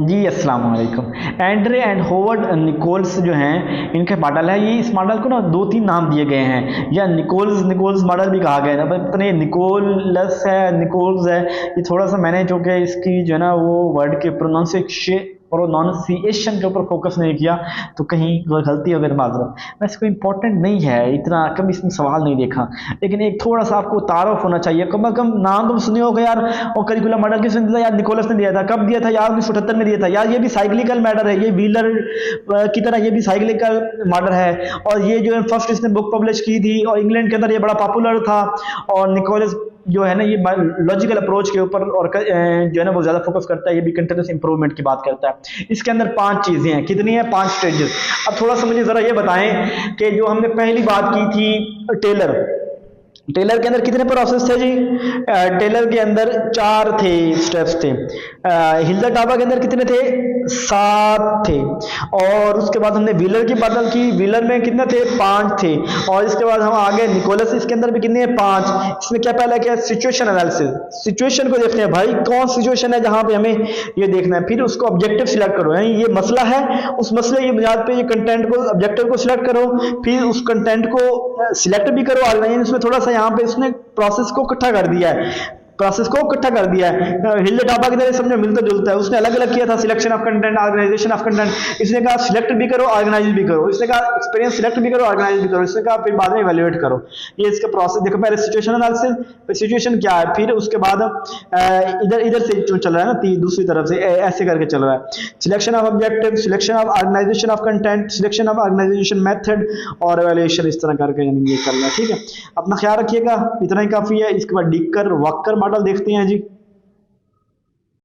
जी अस्सलाम वालेकुम। Andre and hovered Nichols जो हैं इनके मॉडल है। ये इस मॉडल को ना दो तीन नाम दिए गए हैं, या निकोल्स मॉडल भी कहा गया है। पता नहीं निकोलस है निकोल्स है, ये थोड़ा सा मैंने जो कि इसकी जो है ना वो वर्ड के प्रोनाउंसिएशन के ऊपर फोकस नहीं किया, तो कहीं कोई गलती वगैरह माजूम। वैसे कोई इंपॉर्टेंट नहीं है इतना, कभी इसमें सवाल नहीं देखा, लेकिन एक थोड़ा सा आपको तारुफ होना चाहिए। कम से कम नाम तो सुने होगा यार। और करिकुलर मॉडल किसने दिया यार? निकोलस ने दिया था। कब दिया था यार? 1978 में दिया था यार। ये भी साइक्लिकल मैटर है, ये व्हीलर की तरह ये भी साइक्लिकल मॉडल है। और ये जो है फर्स्ट इसने बुक पब्लिश की थी, और इंग्लैंड के अंदर ये बड़ा पॉपुलर था। और निकोलस जो है ना ये लॉजिकल अप्रोच के ऊपर और जो है ना वो ज्यादा फोकस करता है। ये भी कंटिन्यूस इंप्रूवमेंट की बात करता है। इसके अंदर 5 चीजें हैं। कितनी है? 5 स्टेजेस। अब थोड़ा सा मुझे जरा ये बताएं कि जो हमने पहली बात की थी टेलर के अंदर कितने प्रोसेस थे जी? टेलर के अंदर 4 थे, स्टेप्स थे। हिल्डर टाबा के अंदर कितने थे? 7 थे। और उसके बाद हमने व्हीलर की बात की, व्हीलर में कितने थे? 5 थे। और इसके बाद हम आगे निकोलस, इसके अंदर भी कितने हैं? 5। इसमें क्या पहला क्या है? Situation analysis. सिचुएशन को देखते हैं भाई, कौन सिचुएशन है जहां पे हमें ये देखना है। फिर उसको ऑब्जेक्टिव सिलेक्ट करो, यानी ये मसला है, उस मसले की बुनियाद पे ये कंटेंट को, ऑब्जेक्टिव को सिलेक्ट करो। फिर उस कंटेंट को सिलेक्ट भी करो, ऑर्गेनाइज। इसमें थोड़ा सा यहाँ पे इसने प्रोसेस को इकट्ठा कर दिया है, हिल्डर टाबा की तरह समझो मिलता जुलता है। उसने अलग अलग किया था, selection of content, organisation of content. इसने कहा सिलेक्ट भी करो, ऑर्गेनाइज भी करो। इसने कहा एक्सपीरियंस सिलेक्ट भी करो, ऑर्गेनाइज भी करो। इसने कहा फिर बाद में इवैल्यूएट करो। ये इसका प्रोसेस देखो। पहले सिचुएशन एनालिसिस, फिर सिचुएशन क्या है, फिर उसके बाद इधर से चल रहा है ना, दूसरी तरफ से ऐसे करके चल रहा है। Selection of objective, selection of organisation of content, selection of organisation method और इवैल्यूएशन, इस तरह करके ये कर रहा है। ठीक है, अपना ख्याल रखिएगा। इतना ही काफी है। इसके बाद डिकर वॉकर मॉडल देखते हैं जी।